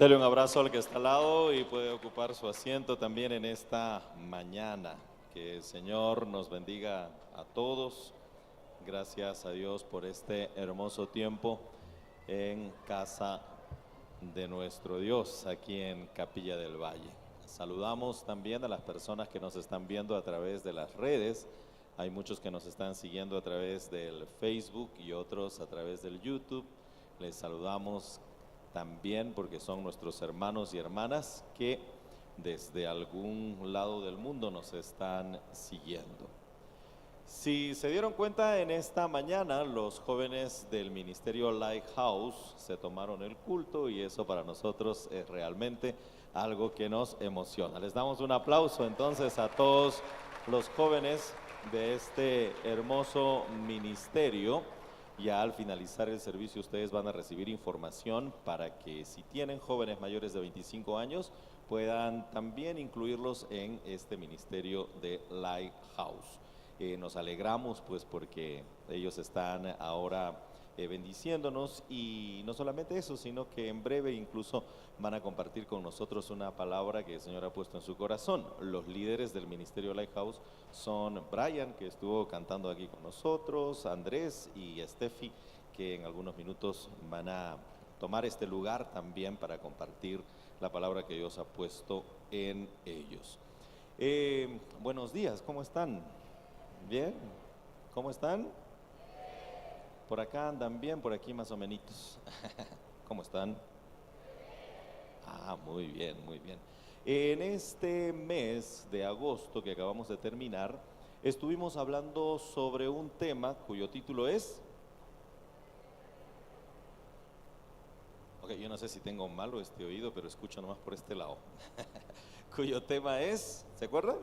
Dele un abrazo al que está al lado y puede ocupar su asiento también en esta mañana. Que el Señor nos bendiga a todos. Gracias a Dios por este hermoso tiempo en casa de nuestro Dios, aquí en Capilla del Valle. Saludamos también a las personas que nos están viendo a través de las redes. Hay muchos que nos están siguiendo a través del Facebook y otros a través del YouTube. Les saludamos también porque son nuestros hermanos y hermanas que desde algún lado del mundo nos están siguiendo. Si se dieron cuenta, en esta mañana los jóvenes del Ministerio Lighthouse se tomaron el culto y eso para nosotros es realmente algo que nos emociona. Les damos un aplauso entonces a todos los jóvenes de este hermoso ministerio. Ya al finalizar el servicio ustedes van a recibir información para que si tienen jóvenes mayores de 25 años puedan también incluirlos en este ministerio de Lighthouse. Nos alegramos pues porque ellos están ahora bendiciéndonos y no solamente eso, sino que en breve incluso van a compartir con nosotros una palabra que el Señor ha puesto en su corazón. Los líderes del Ministerio Lighthouse son Brian, que estuvo cantando aquí con nosotros, Andrés y Steffi, que en algunos minutos van a tomar este lugar también para compartir la palabra que Dios ha puesto en ellos. Buenos días, ¿cómo están? ¿Bien? ¿Cómo están? Por acá andan bien, por aquí más o menos. ¿Cómo están? Ah, muy bien, muy bien. En este mes de agosto que acabamos de terminar, estuvimos hablando sobre un tema cuyo título es... Ok, yo no sé si tengo malo este oído, pero escucho nomás por este lado. Cuyo tema es, ¿se acuerdan?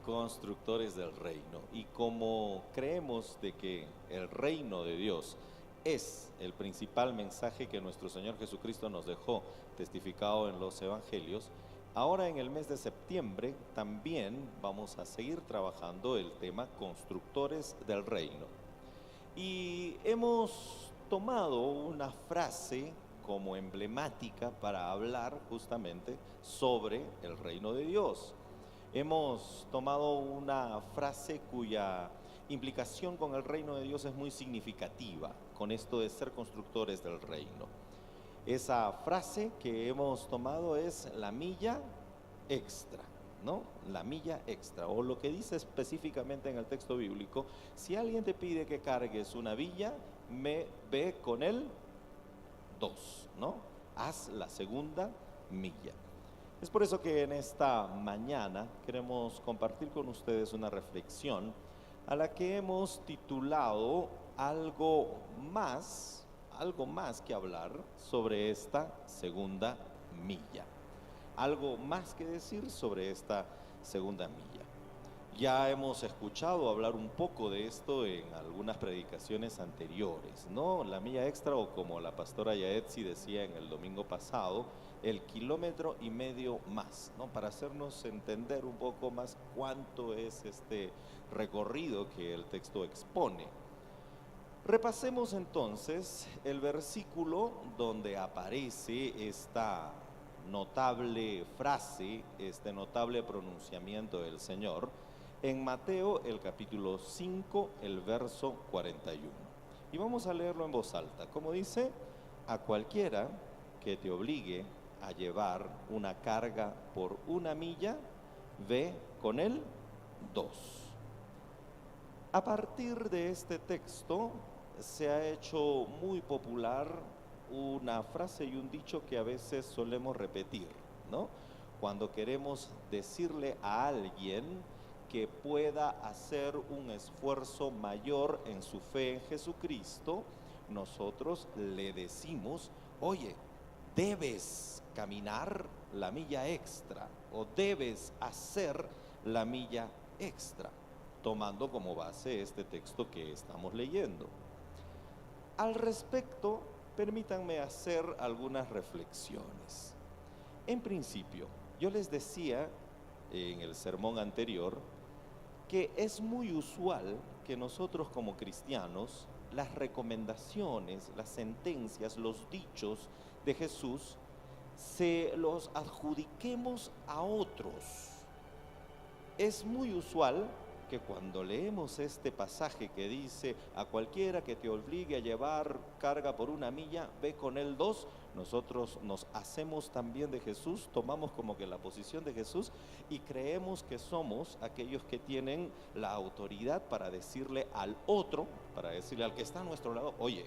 Constructores del reino. Y como creemos de que el reino de Dios es el principal mensaje que nuestro Señor Jesucristo nos dejó testificado en los evangelios, ahora en el mes de septiembre también vamos a seguir trabajando el tema constructores del reino. Y hemos tomado una frase como emblemática para hablar justamente sobre el reino de Dios. Hemos tomado una frase cuya implicación con el reino de Dios es muy significativa, con esto de ser constructores del reino. Esa frase que hemos tomado es la milla extra, ¿no? La milla extra, o lo que dice específicamente en el texto bíblico: si alguien te pide que cargues una villa, ve con él 2, ¿no? Haz la segunda milla. Es por eso que en esta mañana queremos compartir con ustedes una reflexión a la que hemos titulado algo más que hablar sobre esta segunda milla. Algo más que decir sobre esta segunda milla. Ya hemos escuchado hablar un poco de esto en algunas predicaciones anteriores, ¿no? La milla extra, o como la pastora Yaetzi decía en el domingo pasado, el 1,5 kilómetros más, ¿no? Para hacernos entender un poco más cuánto es este recorrido que el texto expone. Repasemos entonces el versículo donde aparece esta notable frase, este notable pronunciamiento del Señor, en Mateo el capítulo 5, el verso 41. Y vamos a leerlo en voz alta. Como dice: a cualquiera que te obligue a llevar una carga por 1 milla, ve con él 2. A partir de este texto se ha hecho muy popular una frase y un dicho que a veces solemos repetir, ¿no? Cuando queremos decirle a alguien que pueda hacer un esfuerzo mayor en su fe en Jesucristo, nosotros le decimos: oye, debes caminar la milla extra, o debes hacer la milla extra, tomando como base este texto que estamos leyendo. Al respecto, permítanme hacer algunas reflexiones. En principio, yo les decía en el sermón anterior que es muy usual que nosotros como cristianos las recomendaciones, las sentencias, los dichos de Jesús se los adjudiquemos a otros. Es muy usual que cuando leemos este pasaje que dice: a cualquiera que te obligue a llevar carga por una milla, ve con él dos, nosotros nos hacemos también de Jesús, tomamos como que la posición de Jesús y creemos que somos aquellos que tienen la autoridad para decirle al otro, para decirle al que está a nuestro lado: oye,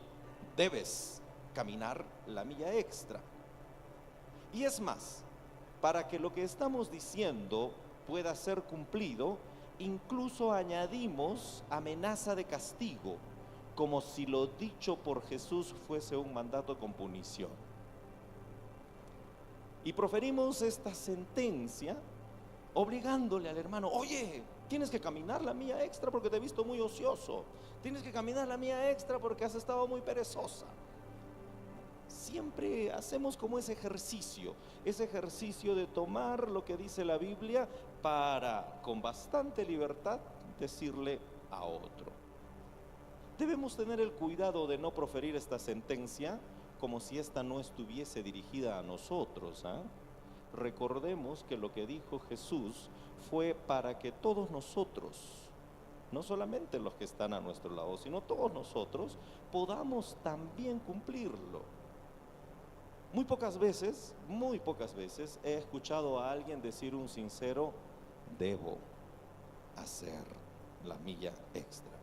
debes caminar la milla extra. Y es más, para que lo que estamos diciendo pueda ser cumplido, incluso añadimos amenaza de castigo, como si lo dicho por Jesús fuese un mandato con punición. Y proferimos esta sentencia obligándole al hermano: oye, tienes que caminar la milla extra porque te he visto muy ocioso, tienes que caminar la milla extra porque has estado muy perezosa. Siempre hacemos como ese ejercicio de tomar lo que dice la Biblia para, con bastante libertad, decirle a otro. Debemos tener el cuidado de no proferir esta sentencia como si esta no estuviese dirigida a nosotros, ¿eh? Recordemos que lo que dijo Jesús fue para que todos nosotros, no solamente los que están a nuestro lado, sino todos nosotros, podamos también cumplirlo. Muy pocas veces he escuchado a alguien decir un sincero: debo hacer la milla extra.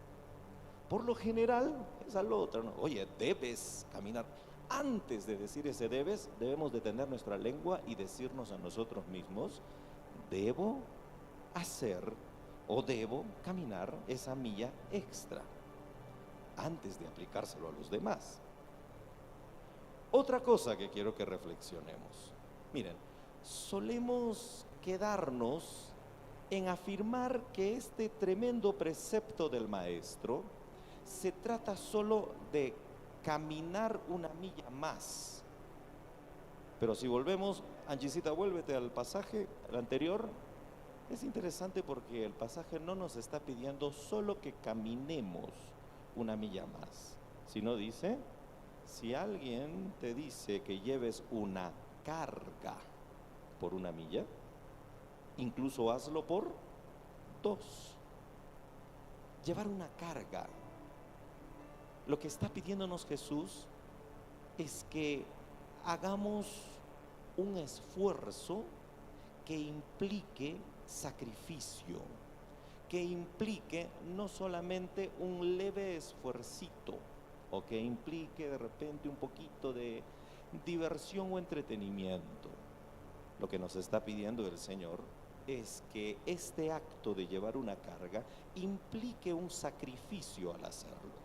Por lo general es al otro, ¿no? Oye, debes caminar. Antes de decir ese debes, debemos detener nuestra lengua y decirnos a nosotros mismos: debo hacer o debo caminar esa milla extra, antes de aplicárselo a los demás. Otra cosa que quiero que reflexionemos. Miren, solemos quedarnos en afirmar que este tremendo precepto del maestro se trata solo de caminar una milla más. Pero si volvemos, Angisita, vuélvete al pasaje anterior. Es interesante porque el pasaje no nos está pidiendo solo que caminemos una milla más, sino dice: si alguien te dice que lleves una carga por una milla, incluso hazlo por dos. Llevar una carga. Lo que está pidiéndonos Jesús es que hagamos un esfuerzo que implique sacrificio, que implique no solamente un leve esfuercito, o que implique de repente un poquito de diversión o entretenimiento. Lo que nos está pidiendo el Señor es que este acto de llevar una carga implique un sacrificio al hacerlo.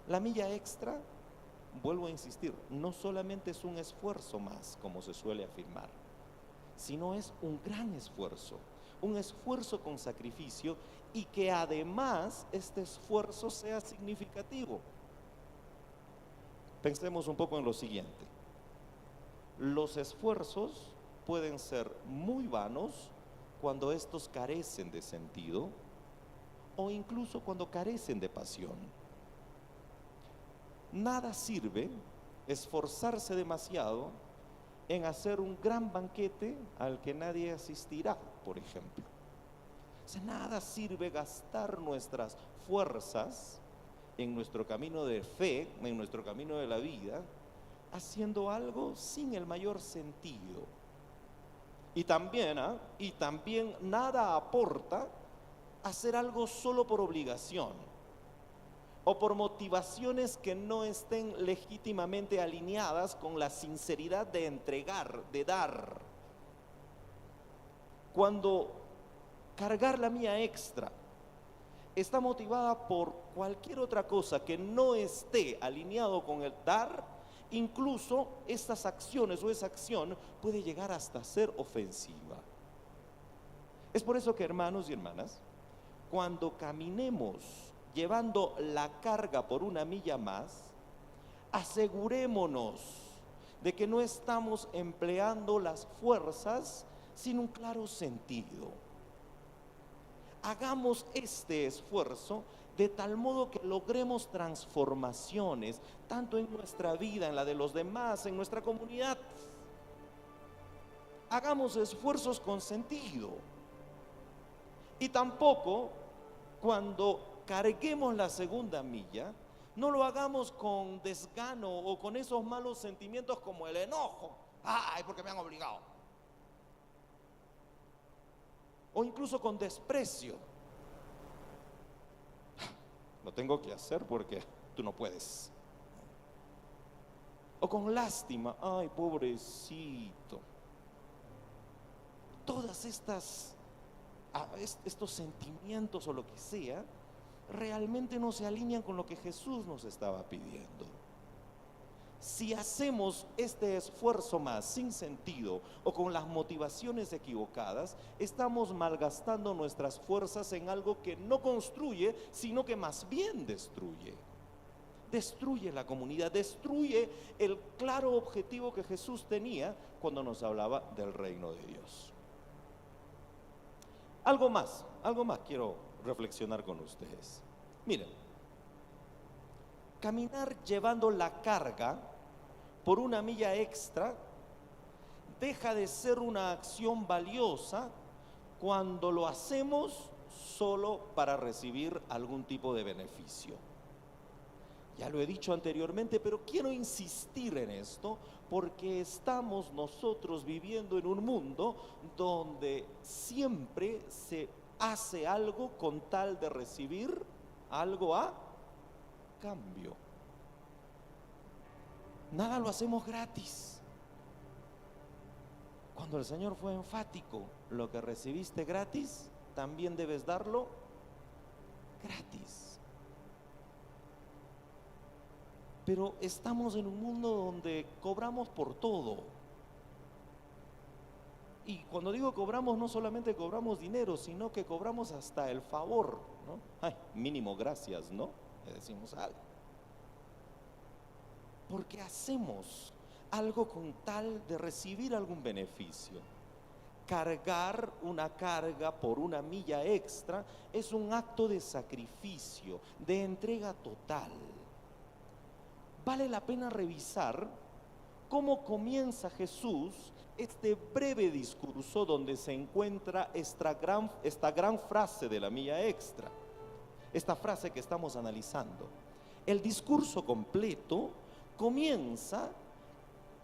La milla extra, vuelvo a insistir, no solamente es un esfuerzo más, como se suele afirmar, sino es un gran esfuerzo, un esfuerzo con sacrificio, y que además este esfuerzo sea significativo. Pensemos un poco en lo siguiente: los esfuerzos pueden ser muy vanos cuando estos carecen de sentido, o incluso cuando carecen de pasión. Nada sirve esforzarse demasiado en hacer un gran banquete al que nadie asistirá, por ejemplo. O sea, nada sirve gastar nuestras fuerzas en nuestro camino de fe, en nuestro camino de la vida, haciendo algo sin el mayor sentido. Y también nada aporta hacer algo solo por obligación o por motivaciones que no estén legítimamente alineadas con la sinceridad de entregar, de dar. Cuando cargar la mía extra está motivada por cualquier otra cosa que no esté alineado con el dar, incluso estas acciones o esa acción puede llegar hasta ser ofensiva. Es por eso que, hermanos y hermanas, cuando caminemos llevando la carga por una milla más, asegurémonos de que no estamos empleando las fuerzas sin un claro sentido. Hagamos este esfuerzo de tal modo que logremos transformaciones, tanto en nuestra vida, en la de los demás, en nuestra comunidad. Hagamos esfuerzos con sentido. Y tampoco, cuando carguemos la segunda milla, no lo hagamos con desgano o con esos malos sentimientos como el enojo. Ay, porque me han obligado. O incluso con desprecio. Lo tengo que hacer porque tú no puedes. O con lástima. Ay, pobrecito. Todas estos sentimientos o lo que sea, realmente no se alinean con lo que Jesús nos estaba pidiendo. Si hacemos este esfuerzo más sin sentido o con las motivaciones equivocadas, estamos malgastando nuestras fuerzas en algo que no construye, sino que más bien destruye. Destruye la comunidad, destruye el claro objetivo que Jesús tenía cuando nos hablaba del reino de Dios. Algo más quiero reflexionar con ustedes. Miren, caminar llevando la carga por una milla extra deja de ser una acción valiosa cuando lo hacemos solo para recibir algún tipo de beneficio. Ya lo he dicho anteriormente, pero quiero insistir en esto porque estamos nosotros viviendo en un mundo donde siempre se hace algo con tal de recibir algo a cambio. Nada lo hacemos gratis. Cuando el Señor fue enfático, lo que recibiste gratis, también debes darlo gratis. Pero estamos en un mundo donde cobramos por todo. Y cuando digo cobramos, no solamente cobramos dinero, sino que cobramos hasta el favor, ¿no? Ay, mínimo gracias, ¿no? Le decimos algo. Porque hacemos algo con tal de recibir algún beneficio. Cargar una carga por una milla extra es un acto de sacrificio, de entrega total. Vale la pena revisar cómo comienza Jesús este breve discurso donde se encuentra esta gran frase de la milla extra, esta frase que estamos analizando. El discurso completo comienza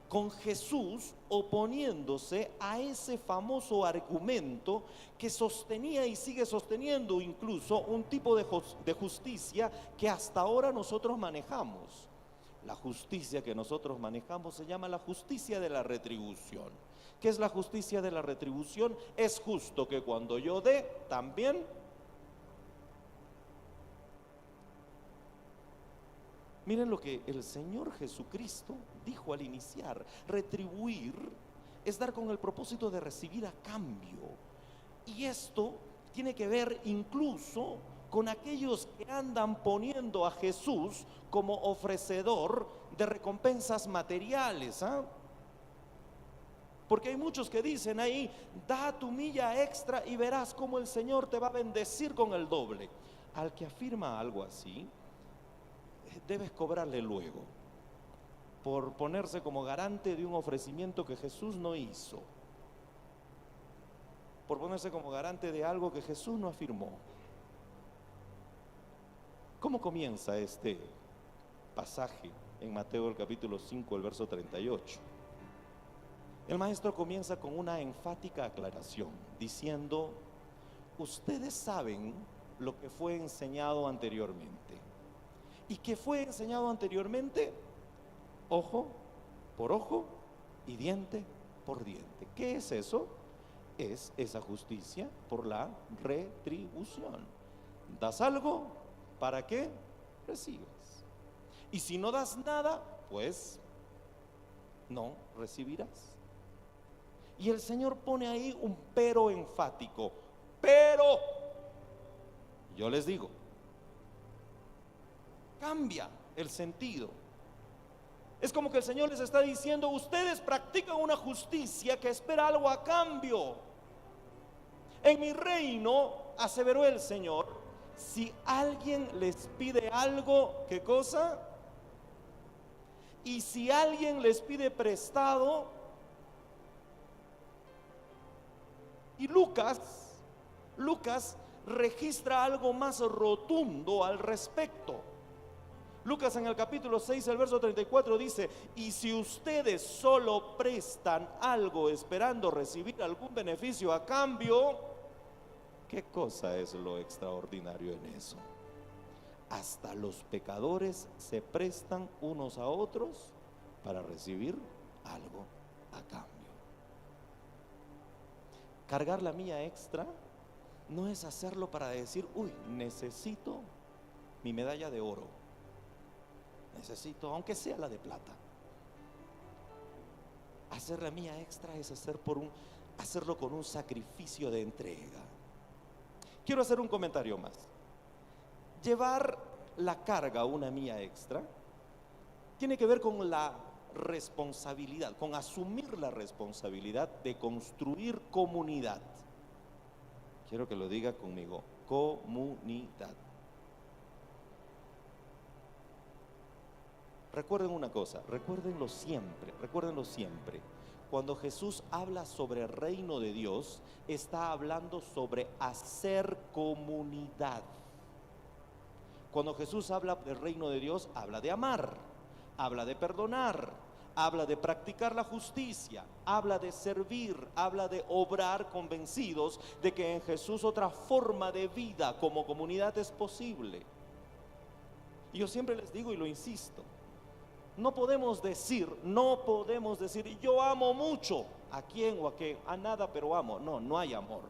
con Jesús oponiéndose a ese famoso argumento que sostenía y sigue sosteniendo incluso un tipo de justicia que hasta ahora nosotros manejamos. La justicia que nosotros manejamos se llama la justicia de la retribución. ¿Qué es la justicia de la retribución? Es justo que cuando yo dé, también miren lo que el Señor Jesucristo dijo al iniciar. Retribuir es dar con el propósito de recibir a cambio. Y esto tiene que ver incluso con aquellos que andan poniendo a Jesús como ofrecedor de recompensas materiales, ¿ah? Porque hay muchos que dicen ahí, da tu milla extra y verás cómo el Señor te va a bendecir con el doble. Al que afirma algo así, debes cobrarle luego, por ponerse como garante de un ofrecimiento que Jesús no hizo, por ponerse como garante de algo que Jesús no afirmó. ¿Cómo comienza este pasaje en Mateo el capítulo 5, el verso 38? El maestro comienza con una enfática aclaración, diciendo, ustedes saben lo que fue enseñado anteriormente. ¿Y qué fue enseñado anteriormente? Ojo por ojo y diente por diente. ¿Qué es eso? Es esa justicia por la retribución. ¿Das algo? ¿Para qué? Recibes. Y si no das nada, pues no recibirás. Y el Señor pone ahí un pero enfático. Pero, yo les digo, cambia el sentido. Es como que el Señor les está diciendo, ustedes practican una justicia que espera algo a cambio. En mi reino, aseveró el Señor, Si alguien les pide algo, ¿qué cosa? Y si alguien les pide prestado, y Lucas registra algo más rotundo al respecto. Lucas en el capítulo 6, el verso 34 dice: y si ustedes solo prestan algo esperando recibir algún beneficio a cambio, ¿qué cosa es lo extraordinario en eso? Hasta los pecadores se prestan unos a otros para recibir algo a cambio. Cargar la milla extra no es hacerlo para decir: uy, necesito mi medalla de oro, necesito, aunque sea la de plata. Hacer la milla extra es hacerlo con un sacrificio de entrega. Quiero hacer un comentario más. Llevar la carga una milla extra tiene que ver con la responsabilidad, con asumir la responsabilidad de construir comunidad. Quiero que lo diga conmigo: comunidad. Recuerden una cosa, recuérdenlo siempre. Cuando Jesús habla sobre el reino de Dios, está hablando sobre hacer comunidad. Cuando Jesús habla del reino de Dios, habla de amar, habla de perdonar, habla de practicar la justicia, habla de servir, habla de obrar convencidos de que en Jesús otra forma de vida como comunidad es posible. Y yo siempre les digo y lo insisto: no podemos decir, yo amo mucho. ¿A quién o a qué? A nada, pero amo. No hay amor.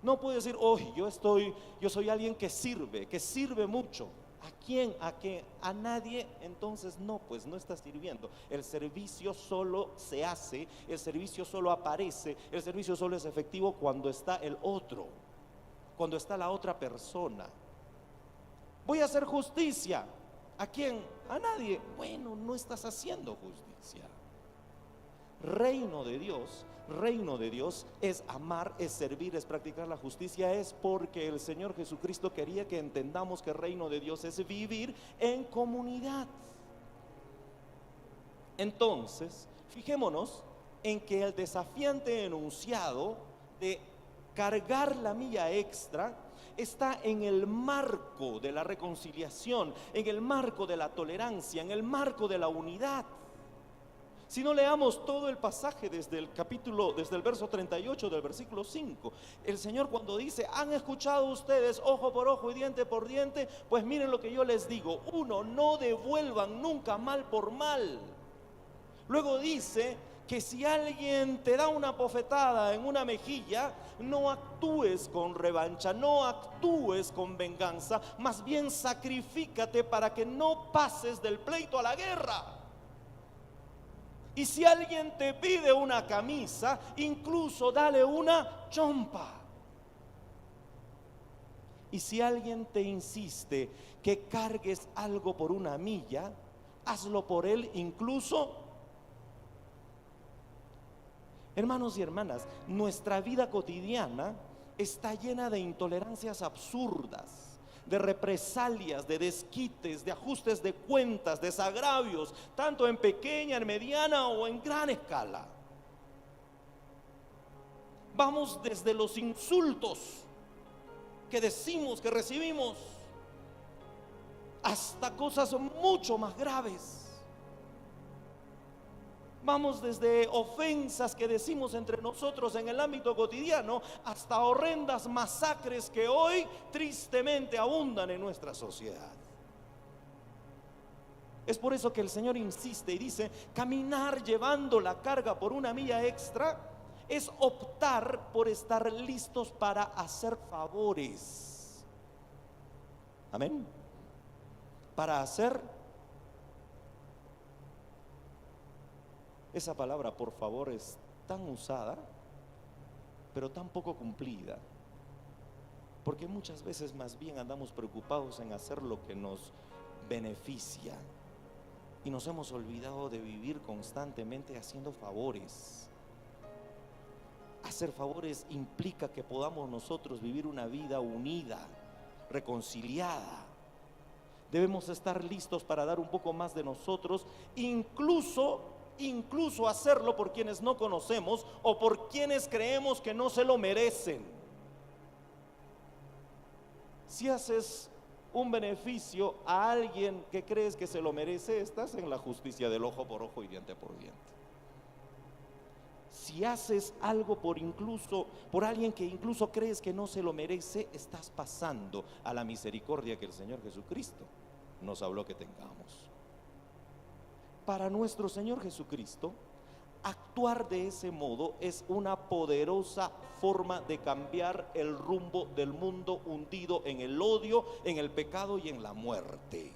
No puedo decir: yo soy alguien que sirve mucho. ¿A quién? ¿A qué? A nadie. Entonces no, pues no está sirviendo. El servicio solo se hace, el servicio solo aparece, el servicio solo es efectivo cuando está el otro, cuando está la otra persona. Voy a hacer justicia. ¿A quién? A nadie. Bueno, no estás haciendo justicia. Reino de Dios es amar, es servir, es practicar la justicia. Es porque el Señor Jesucristo quería que entendamos que el reino de Dios es vivir en comunidad. Entonces, fijémonos en que el desafiante enunciado de cargar la milla extra está en el marco de la reconciliación, en el marco de la tolerancia, en el marco de la unidad. Si no, leamos todo el pasaje desde el verso 38 del versículo 5. El Señor, cuando dice: han escuchado ustedes ojo por ojo y diente por diente, pues miren lo que yo les digo: uno, no devuelvan nunca mal por mal. Luego dice que si alguien te da una bofetada en una mejilla, no actúes con revancha, no actúes con venganza, más bien sacrifícate para que no pases del pleito a la guerra. Y si alguien te pide una camisa, incluso dale una chompa. Y si alguien te insiste que cargues algo por una milla, hazlo por él incluso. Hermanos y hermanas, nuestra vida cotidiana está llena de intolerancias absurdas, de represalias, de desquites, de ajustes de cuentas, desagravios, tanto en pequeña, en mediana o en gran escala. Vamos desde los insultos que decimos, que recibimos, hasta cosas mucho más graves. Vamos desde ofensas que decimos entre nosotros en el ámbito cotidiano hasta horrendas masacres que hoy tristemente abundan en nuestra sociedad. Es por eso que el Señor insiste y dice: caminar llevando la carga por una milla extra es optar por estar listos para hacer favores. Amén. Para hacer. Esa palabra, por favor, es tan usada, pero tan poco cumplida, porque muchas veces más bien andamos preocupados en hacer lo que nos beneficia y nos hemos olvidado de vivir constantemente haciendo favores. Hacer favores implica que podamos nosotros vivir una vida unida, reconciliada. Debemos estar listos para dar un poco más de nosotros, incluso hacerlo por quienes no conocemos o por quienes creemos que no se lo merecen. Si haces un beneficio a alguien que crees que se lo merece, estás en la justicia del ojo por ojo y diente por diente. Si haces algo por alguien que incluso crees que no se lo merece, estás pasando a la misericordia que el Señor Jesucristo nos habló que tengamos. Para nuestro Señor Jesucristo, actuar de ese modo es una poderosa forma de cambiar el rumbo del mundo hundido en el odio, en el pecado y en la muerte.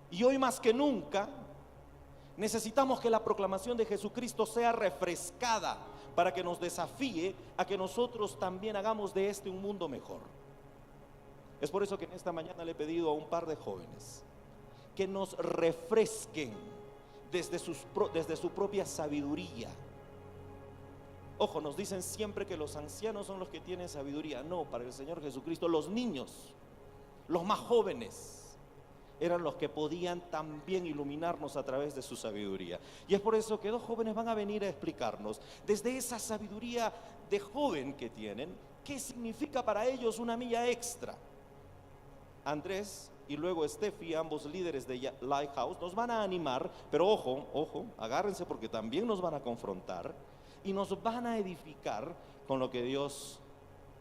Y hoy más que nunca necesitamos que la proclamación de Jesucristo sea refrescada para que nos desafíe a que nosotros también hagamos de este un mundo mejor. Es por eso que en esta mañana le he pedido a un par de jóvenes que nos refresquen desde su propia sabiduría. Ojo, nos dicen siempre que los ancianos son los que tienen sabiduría. No, para el Señor Jesucristo los niños, los más jóvenes, eran los que podían también iluminarnos a través de su sabiduría. Y es por eso que dos jóvenes van a venir a explicarnos desde esa sabiduría de joven que tienen, qué significa para ellos una milla extra. Andrés y luego Steffi, ambos líderes de Lighthouse, nos van a animar, pero ojo, agárrense porque también nos van a confrontar y nos van a edificar con lo que Dios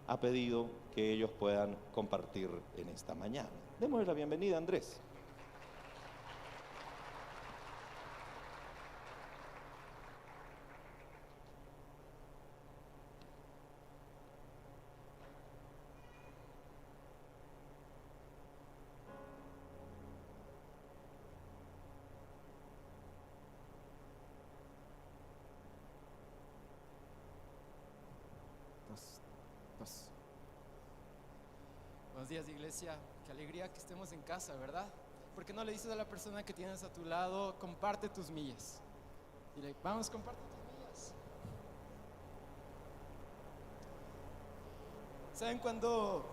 ha pedido que ellos puedan compartir en esta mañana. Démosle la bienvenida a Andrés. Buenos días, iglesia. Qué alegría que estemos en casa, ¿verdad? ¿Por qué no le dices a la persona que tienes a tu lado, comparte tus millas? Dile, vamos, comparte tus millas. ¿Saben? Cuando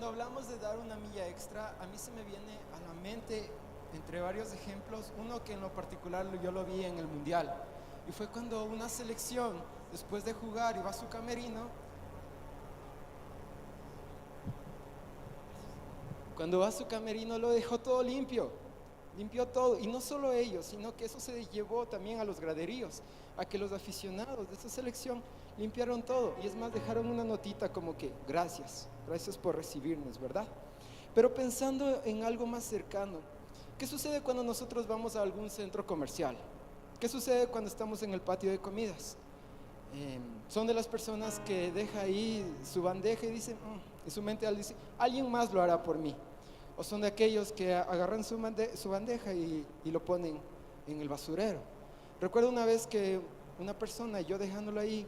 hablamos de dar una milla extra, a mí se me viene a la mente, entre varios ejemplos, uno que en lo particular yo lo vi en el Mundial. Y fue cuando una selección, después de jugar, iba a su camerino. Cuando va a su camerino lo dejó todo limpió todo, y no solo ellos, sino que eso se llevó también a los graderíos, a que los aficionados de esa selección limpiaron todo, y es más, dejaron una notita como que gracias por recibirnos, ¿verdad? Pero pensando en algo más cercano, ¿qué sucede cuando nosotros vamos a algún centro comercial? ¿Qué sucede cuando estamos en el patio de comidas? Son de las personas que deja ahí su bandeja y dicen, en su mente dice, alguien más lo hará por mí. O son de aquellos que agarran su bandeja y lo ponen en el basurero. Recuerdo una vez que una persona, yo dejándolo ahí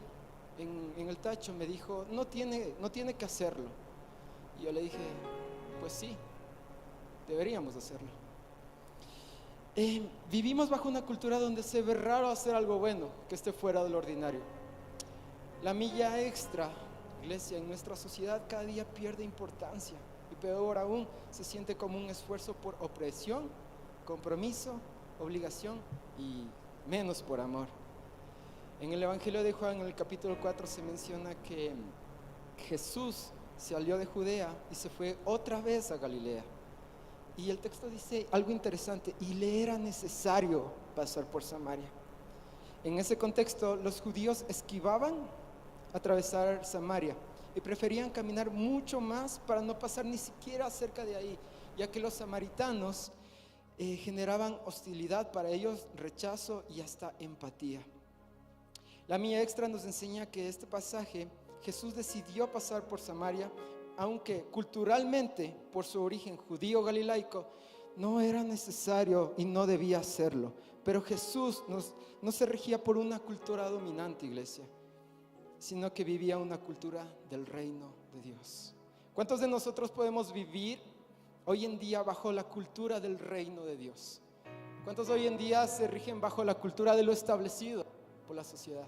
en el tacho, me dijo, no tiene que hacerlo. Y yo le dije, pues sí, deberíamos hacerlo. Vivimos bajo una cultura donde se ve raro hacer algo bueno que esté fuera de lo ordinario. La milla extra, iglesia, en nuestra sociedad cada día pierde importancia, y peor aún, se siente como un esfuerzo por opresión, compromiso, obligación y menos por amor. En el Evangelio de Juan, en el capítulo 4, se menciona que Jesús salió de Judea y se fue otra vez a Galilea. Y el texto dice algo interesante, y le era necesario pasar por Samaria. En ese contexto, los judíos esquivaban atravesar Samaria y preferían caminar mucho más para no pasar ni siquiera cerca de ahí, ya que los samaritanos generaban hostilidad para ellos, rechazo y hasta empatía. La milla extra nos enseña que este pasaje, Jesús decidió pasar por Samaria, aunque culturalmente, por su origen judío galilaico, no era necesario y no debía hacerlo. Pero Jesús no se regía por una cultura dominante, iglesia, sino que vivía una cultura del reino de Dios. ¿Cuántos de nosotros podemos vivir hoy en día bajo la cultura del reino de Dios? ¿Cuántos hoy en día se rigen bajo la cultura de lo establecido por la sociedad?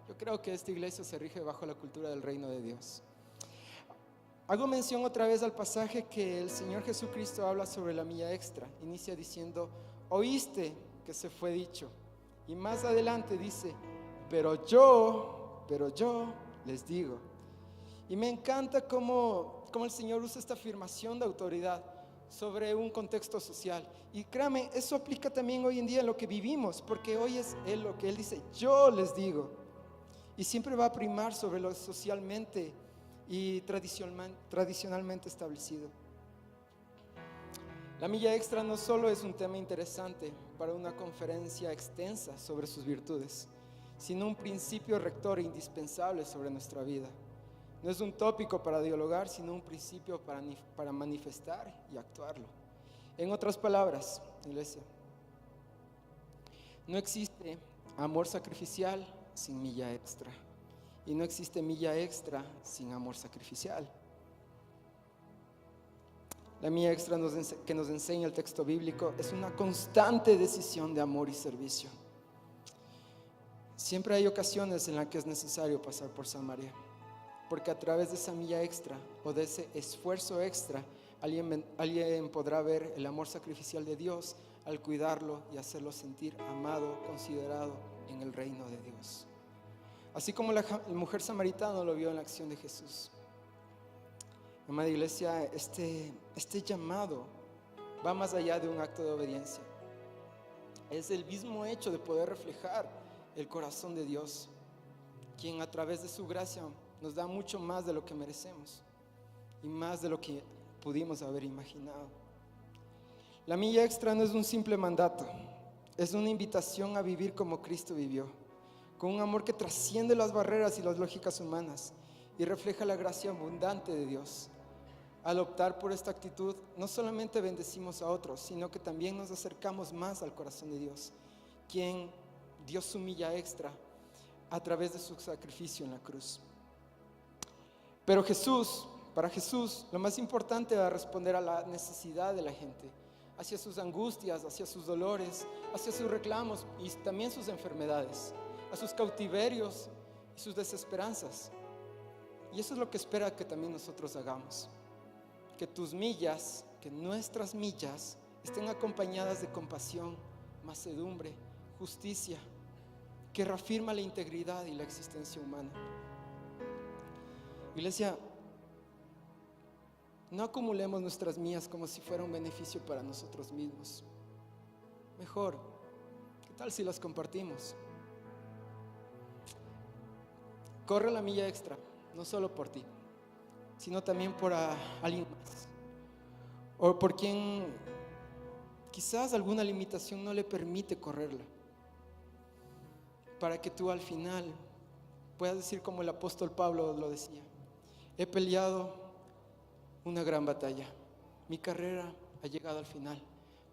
Yo creo que esta iglesia se rige bajo la cultura del reino de Dios. Hago mención otra vez al pasaje que el Señor Jesucristo habla sobre la milla extra. Inicia diciendo, oíste que se fue dicho. Y más adelante dice, pero yo les digo. Y me encanta cómo el Señor usa esta afirmación de autoridad sobre un contexto social. Y créame, eso aplica también hoy en día en lo que vivimos, porque hoy es lo que Él dice, yo les digo. Y siempre va a primar sobre lo socialmente y tradicionalmente establecido. La milla extra no solo es un tema interesante para una conferencia extensa sobre sus virtudes, sino un principio rector e indispensable sobre nuestra vida. No es un tópico para dialogar, sino un principio para manifestar y actuarlo. En otras palabras, iglesia, no existe amor sacrificial sin milla extra. Y no existe milla extra sin amor sacrificial. La milla extra que nos enseña el texto bíblico es una constante decisión de amor y servicio. Siempre hay ocasiones en las que es necesario pasar por Samaria, porque a través de esa milla extra o de ese esfuerzo extra, alguien podrá ver el amor sacrificial de Dios al cuidarlo y hacerlo sentir amado, considerado en el reino de Dios. Así como la mujer samaritana lo vio en la acción de Jesús. Amada iglesia, este llamado va más allá de un acto de obediencia. Es el mismo hecho de poder reflejar el corazón de Dios, quien a través de su gracia nos da mucho más de lo que merecemos y más de lo que pudimos haber imaginado. La milla extra no es un simple mandato, es una invitación a vivir como Cristo vivió, con un amor que trasciende las barreras y las lógicas humanas y refleja la gracia abundante de Dios. Al optar por esta actitud, no solamente bendecimos a otros, sino que también nos acercamos más al corazón de Dios, quien dio su milla extra a través de su sacrificio en la cruz. Pero para Jesús, lo más importante era responder a la necesidad de la gente, hacia sus angustias, hacia sus dolores, hacia sus reclamos y también sus enfermedades, a sus cautiverios y sus desesperanzas. Y eso es lo que espera que también nosotros hagamos. Que tus millas, que nuestras millas estén acompañadas de compasión, mansedumbre, justicia, que reafirma la integridad y la existencia humana. Iglesia, no acumulemos nuestras millas como si fuera un beneficio para nosotros mismos. Mejor, ¿qué tal si las compartimos? Corre la milla extra, no solo por ti, sino también por alguien más, o por quien quizás alguna limitación no le permite correrla, para que tú al final puedas decir como el apóstol Pablo lo decía: he peleado una gran batalla, mi carrera ha llegado al final,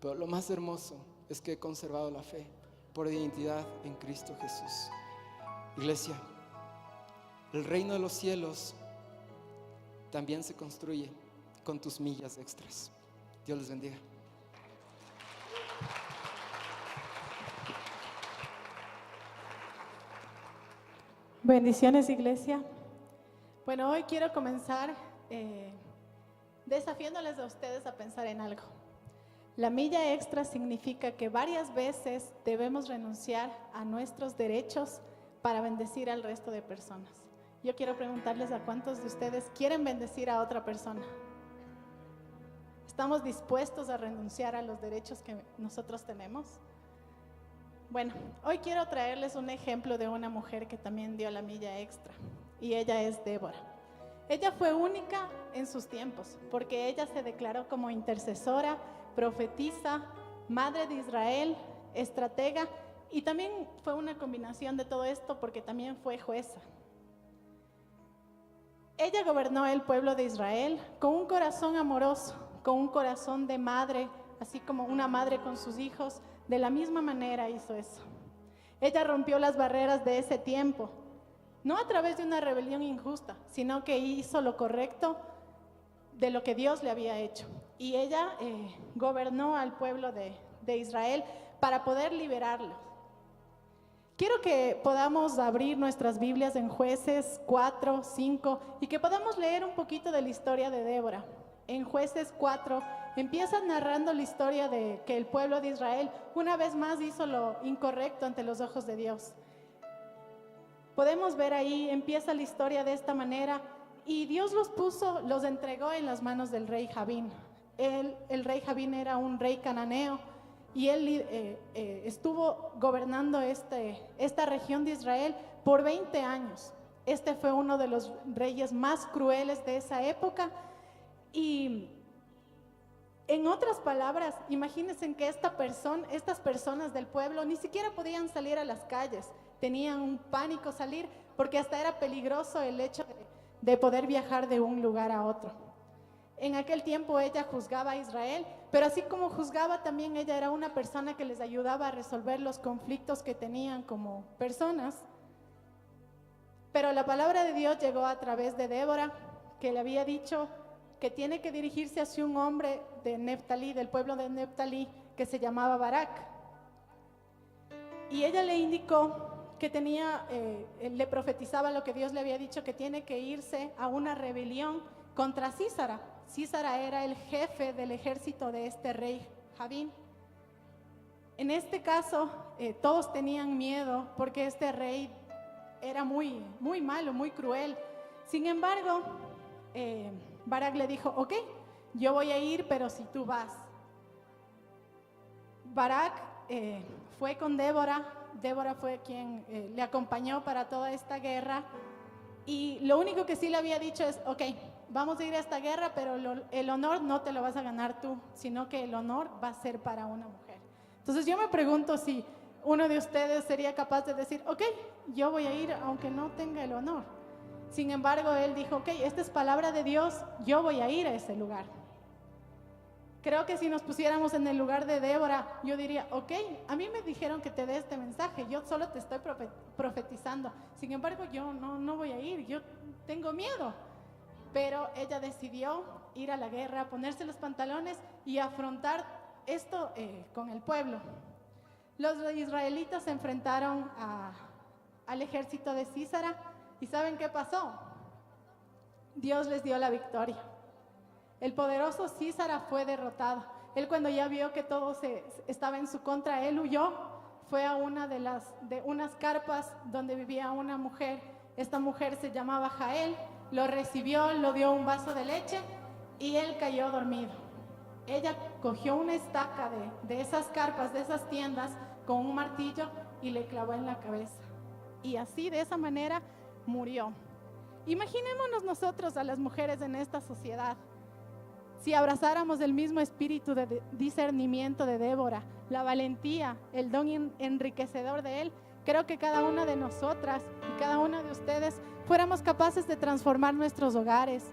pero lo más hermoso es que he conservado la fe por identidad en Cristo Jesús. Iglesia, el reino de los cielos también se construye con tus millas extras. Dios les bendiga. Bendiciones, iglesia. Bueno, hoy quiero comenzar desafiándoles a ustedes a pensar en algo. La milla extra significa que varias veces debemos renunciar a nuestros derechos para bendecir al resto de personas. Yo quiero preguntarles a cuántos de ustedes quieren bendecir a otra persona. ¿Estamos dispuestos a renunciar a los derechos que nosotros tenemos? Bueno, hoy quiero traerles un ejemplo de una mujer que también dio la milla extra, y ella es Débora. Ella fue única en sus tiempos, porque ella se declaró como intercesora, profetisa, madre de Israel, estratega, y también fue una combinación de todo esto porque también fue jueza. Ella gobernó el pueblo de Israel con un corazón amoroso, con un corazón de madre, así como una madre con sus hijos. De la misma manera hizo eso. Ella rompió las barreras de ese tiempo, no a través de una rebelión injusta, sino que hizo lo correcto de lo que Dios le había hecho. Y ella gobernó al pueblo de Israel para poder liberarlo. Quiero que podamos abrir nuestras Biblias en Jueces 4, 5 y que podamos leer un poquito de la historia de Débora. En Jueces 4 empieza narrando la historia de que el pueblo de Israel una vez más hizo lo incorrecto ante los ojos de Dios. Podemos ver ahí, empieza la historia de esta manera y Dios los entregó en las manos del rey Jabín. El rey Jabín era un rey cananeo y él estuvo gobernando esta región de Israel por 20 años. Este fue uno de los reyes más crueles de esa época y en otras palabras, imagínense que estas personas del pueblo ni siquiera podían salir a las calles, tenían un pánico salir porque hasta era peligroso el hecho de poder viajar de un lugar a otro. En aquel tiempo ella juzgaba a Israel, pero así como juzgaba también ella era una persona que les ayudaba a resolver los conflictos que tenían como personas. Pero la palabra de Dios llegó a través de Débora, que le había dicho que tiene que dirigirse hacia un hombre de Neftalí, del pueblo de Neftalí, que se llamaba Barak. Y ella le indicó que le profetizaba lo que Dios le había dicho, que tiene que irse a una rebelión contra Sísara. Sísara era el jefe del ejército de este rey Jabín. En este caso, todos tenían miedo porque este rey era muy, muy malo, muy cruel. Sin embargo, Barak le dijo, ok, yo voy a ir, pero si tú vas. Barak fue con Débora. Débora fue quien le acompañó para toda esta guerra. Y lo único que sí le había dicho es, ok, vamos a ir a esta guerra, pero el honor no te lo vas a ganar tú, sino que el honor va a ser para una mujer. Entonces yo me pregunto si uno de ustedes sería capaz de decir, ok, yo voy a ir aunque no tenga el honor. Sin embargo, él dijo, ok, esta es palabra de Dios, yo voy a ir a ese lugar. Creo que si nos pusiéramos en el lugar de Débora, yo diría, ok, a mí me dijeron que te dé este mensaje, yo solo te estoy profetizando. Sin embargo, yo no voy a ir, yo tengo miedo. Pero ella decidió ir a la guerra, ponerse los pantalones y afrontar esto con el pueblo. Los israelitas se enfrentaron al ejército de Sísara y ¿saben qué pasó? Dios les dio la victoria. El poderoso Sísara fue derrotado. Él, cuando ya vio que todo estaba en su contra, él huyó, fue a una de unas carpas donde vivía una mujer. Esta mujer se llamaba Jael, lo recibió, le dio un vaso de leche y él cayó dormido. Ella cogió una estaca de esas carpas, de esas tiendas, con un martillo y le clavó en la cabeza. Y así, de esa manera, murió. Imaginémonos nosotros a las mujeres en esta sociedad. Si abrazáramos el mismo espíritu de discernimiento de Débora, la valentía, el don enriquecedor de él, creo que cada una de nosotras y cada una de ustedes fuéramos capaces de transformar nuestros hogares,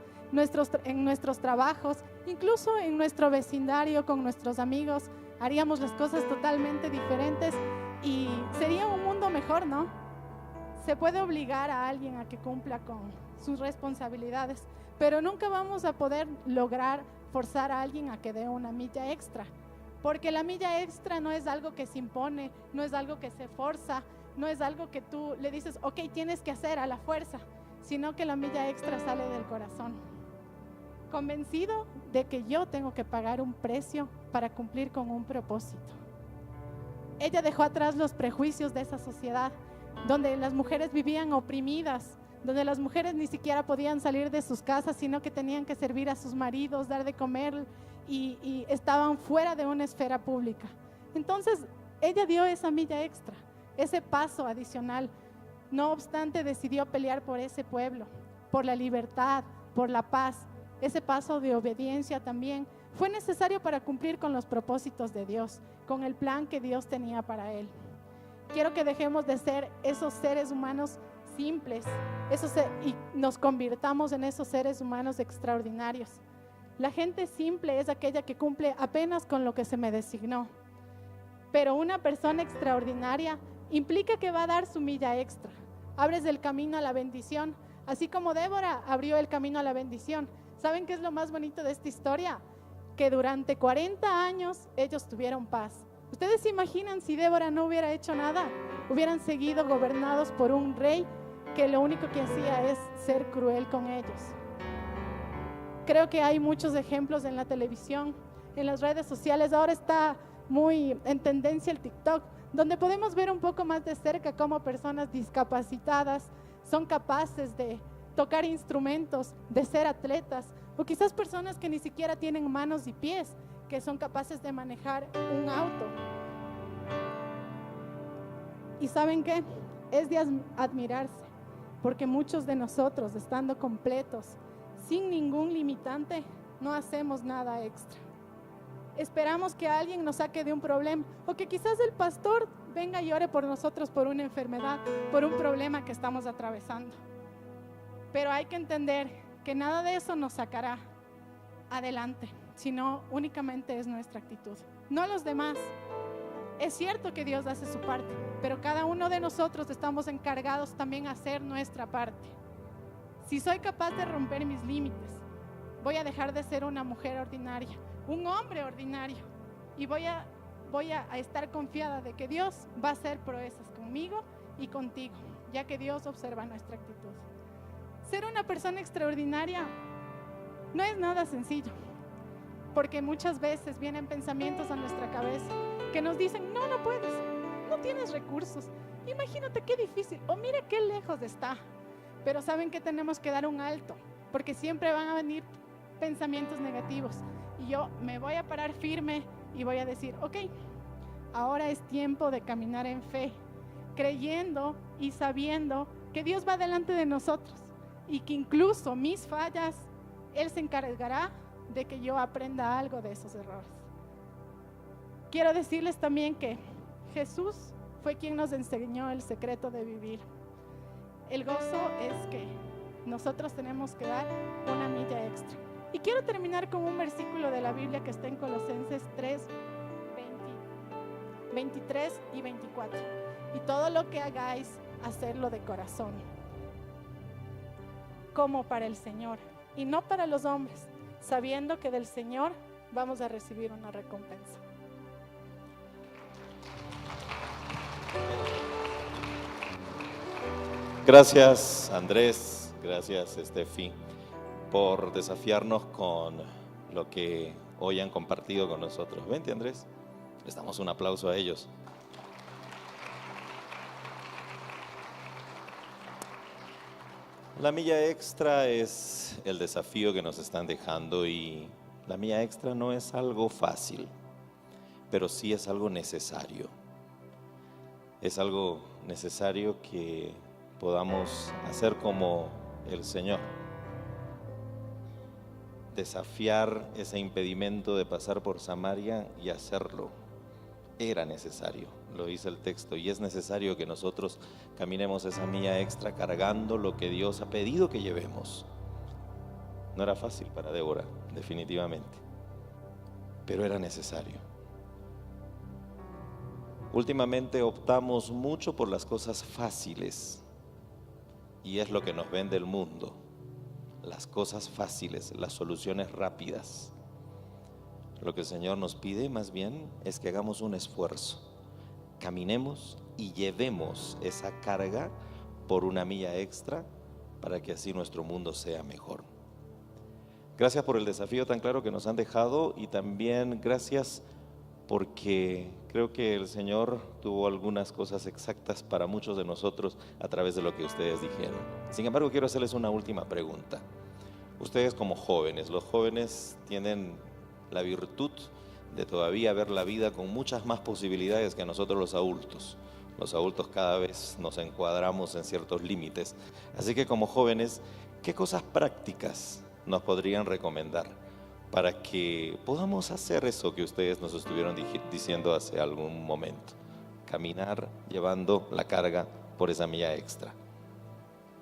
en nuestros trabajos, incluso en nuestro vecindario con nuestros amigos. Haríamos las cosas totalmente diferentes y sería un mundo mejor, ¿no? Se puede obligar a alguien a que cumpla con sus responsabilidades, pero nunca vamos a poder lograr forzar a alguien a que dé una milla extra, porque la milla extra no es algo que se impone, no es algo que se forza, no es algo que tú le dices, ok, tienes que hacer a la fuerza, sino que la milla extra sale del corazón, convencido de que yo tengo que pagar un precio para cumplir con un propósito. Ella dejó atrás los prejuicios de esa sociedad, donde las mujeres vivían oprimidas, donde las mujeres ni siquiera podían salir de sus casas, sino que tenían que servir a sus maridos, dar de comer y estaban fuera de una esfera pública. Entonces, ella dio esa milla extra, ese paso adicional. No obstante, decidió pelear por ese pueblo, por la libertad, por la paz. Ese paso de obediencia también fue necesario para cumplir con los propósitos de Dios, con el plan que Dios tenía para él. Quiero que dejemos de ser esos seres humanos simples y nos convirtamos en esos seres humanos extraordinarios. La gente simple es aquella que cumple apenas con lo que se me designó, pero una persona extraordinaria implica que va a dar su milla extra. Abres el camino a la bendición, así como Débora abrió el camino a la bendición. ¿Saben qué es lo más bonito de esta historia? Que durante 40 años ellos tuvieron paz. ¿Ustedes se imaginan si Débora no hubiera hecho nada? Hubieran seguido gobernados por un rey que lo único que hacía es ser cruel con ellos. Creo que hay muchos ejemplos en la televisión, en las redes sociales. Ahora está muy en tendencia el TikTok, donde podemos ver un poco más de cerca cómo personas discapacitadas son capaces de tocar instrumentos, de ser atletas, o quizás personas que ni siquiera tienen manos y pies, que son capaces de manejar un auto. ¿Y saben qué? Es de admirarse, porque muchos de nosotros, estando completos, sin ningún limitante, no hacemos nada extra. Esperamos que alguien nos saque de un problema, o que quizás el pastor venga y ore por nosotros por una enfermedad, por un problema que estamos atravesando. Pero hay que entender que nada de eso nos sacará adelante, sino únicamente es nuestra actitud, no los demás. Es cierto que Dios hace su parte, pero cada uno de nosotros estamos encargados también a hacer nuestra parte. Si soy capaz de romper mis límites, voy a dejar de ser una mujer ordinaria, un hombre ordinario, y voy a estar confiada de que Dios va a hacer proezas conmigo y contigo, ya que Dios observa nuestra actitud. Ser una persona extraordinaria no es nada sencillo, porque muchas veces vienen pensamientos a nuestra cabeza que nos dicen: no puedes, no tienes recursos, imagínate qué difícil, o mira qué lejos está. Pero saben que tenemos que dar un alto, porque siempre van a venir pensamientos negativos, y yo me voy a parar firme y voy a decir: ok, ahora es tiempo de caminar en fe, creyendo y sabiendo que Dios va delante de nosotros, y que incluso mis fallas, Él se encargará de que yo aprenda algo de esos errores. Quiero decirles también que Jesús fue quien nos enseñó el secreto de vivir. El gozo es que nosotros tenemos que dar una milla extra. Y quiero terminar con un versículo de la Biblia que está en Colosenses 3, 23 y 24. Y todo lo que hagáis, hacerlo de corazón, como para el Señor y no para los hombres, sabiendo que del Señor vamos a recibir una recompensa. Gracias, Andrés, gracias, Estefi, por desafiarnos con lo que hoy han compartido con nosotros. Vente, Andrés, les damos un aplauso a ellos. La milla extra es el desafío que nos están dejando, y la milla extra no es algo fácil, pero sí es algo necesario. Es algo necesario que podamos hacer como el Señor. Desafiar ese impedimento de pasar por Samaria y hacerlo. Era necesario, lo dice el texto, y es necesario que nosotros caminemos esa milla extra cargando lo que Dios ha pedido que llevemos. No era fácil para Débora, definitivamente, pero era necesario. Últimamente optamos mucho por las cosas fáciles, y es lo que nos vende el mundo, las cosas fáciles, las soluciones rápidas. Lo que el Señor nos pide más bien es que hagamos un esfuerzo, caminemos y llevemos esa carga por una milla extra para que así nuestro mundo sea mejor. Gracias por el desafío tan claro que nos han dejado, y también gracias porque creo que el Señor tuvo algunas cosas exactas para muchos de nosotros a través de lo que ustedes dijeron. Sin embargo, quiero hacerles una última pregunta. Ustedes como jóvenes, los jóvenes tienen la virtud de todavía ver la vida con muchas más posibilidades que nosotros los adultos. Los adultos cada vez nos encuadramos en ciertos límites. Así que como jóvenes, ¿qué cosas prácticas nos podrían recomendar para que podamos hacer eso que ustedes nos estuvieron diciendo hace algún momento? Caminar llevando la carga por esa milla extra.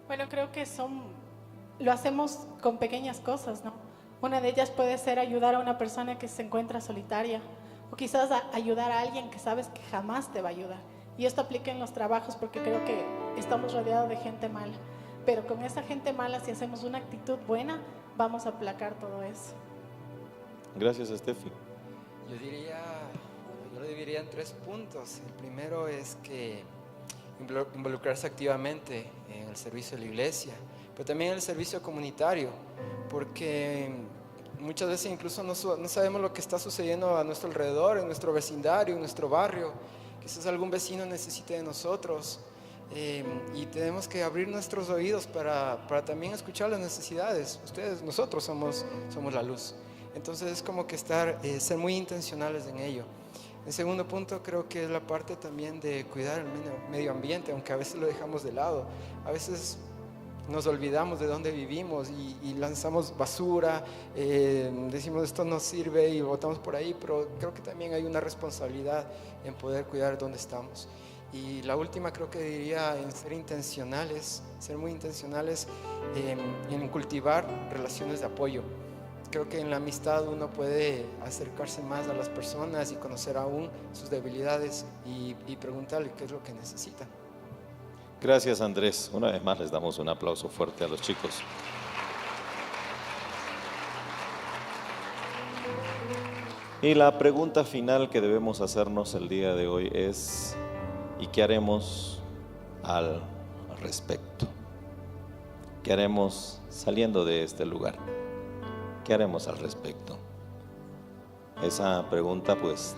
Bueno, creo que lo hacemos con pequeñas cosas, ¿no? Una de ellas puede ser ayudar a una persona que se encuentra solitaria, o quizás ayudar a alguien que sabes que jamás te va a ayudar. Y esto aplica en los trabajos, porque creo que estamos rodeados de gente mala, pero con esa gente mala, si hacemos una actitud buena, vamos a aplacar todo eso. Gracias, Estefi. Yo le resumiría en 3 puntos. El primero es que involucrarse activamente en el servicio de la iglesia, pero también en el servicio comunitario, porque muchas veces incluso no sabemos lo que está sucediendo a nuestro alrededor, en nuestro vecindario, en nuestro barrio. Quizás algún vecino necesite de nosotros, y tenemos que abrir nuestros oídos para también escuchar las necesidades. Nosotros somos la luz. Entonces es como que ser muy intencionales en ello. El segundo punto creo que es la parte también de cuidar el medio ambiente, aunque a veces lo dejamos de lado. A veces nos olvidamos de dónde vivimos y lanzamos basura, decimos esto no sirve y botamos por ahí, pero creo que también hay una responsabilidad en poder cuidar dónde estamos. Y la última creo que diría en ser intencionales, ser muy intencionales en cultivar relaciones de apoyo. Creo que en la amistad uno puede acercarse más a las personas y conocer aún sus debilidades y preguntarle qué es lo que necesitan. Gracias, Andrés. Una vez más les damos un aplauso fuerte a los chicos. Y la pregunta final que debemos hacernos el día de hoy es: ¿y qué haremos al respecto? ¿Qué haremos saliendo de este lugar? ¿Qué haremos al respecto? Esa pregunta pues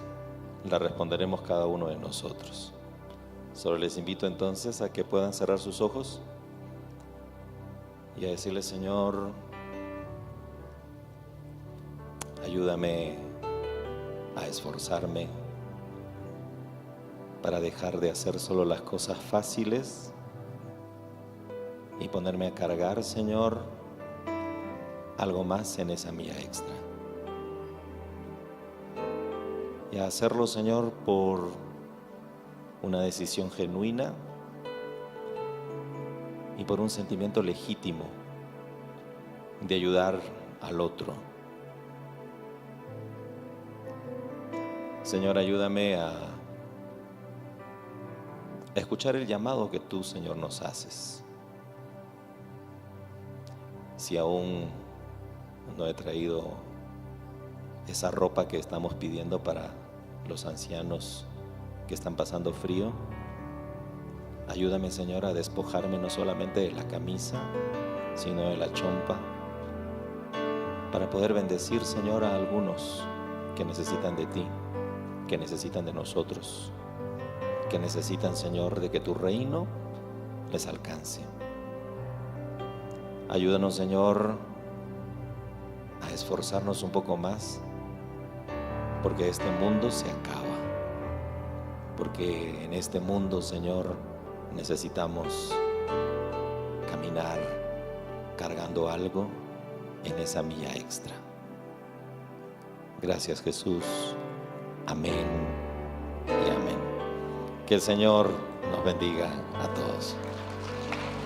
la responderemos cada uno de nosotros. Solo les invito entonces a que puedan cerrar sus ojos y a decirle: Señor, ayúdame a esforzarme para dejar de hacer solo las cosas fáciles y ponerme a cargar, Señor, algo más en esa milla extra. Y a hacerlo, Señor, por una decisión genuina y por un sentimiento legítimo de ayudar al otro. Señor, ayúdame a escuchar el llamado que tú, Señor, nos haces. Si aún no he traído esa ropa que estamos pidiendo para los ancianos que están pasando frío, ayúdame, Señor, a despojarme no solamente de la camisa, sino de la chompa, para poder bendecir, Señor, a algunos que necesitan de ti, que necesitan de nosotros, que necesitan, Señor, de que tu reino les alcance. Ayúdanos, Señor, a esforzarnos un poco más, porque este mundo se acaba. Porque en este mundo, Señor, necesitamos caminar cargando algo en esa milla extra. Gracias, Jesús. Amén y amén. Que el Señor nos bendiga a todos.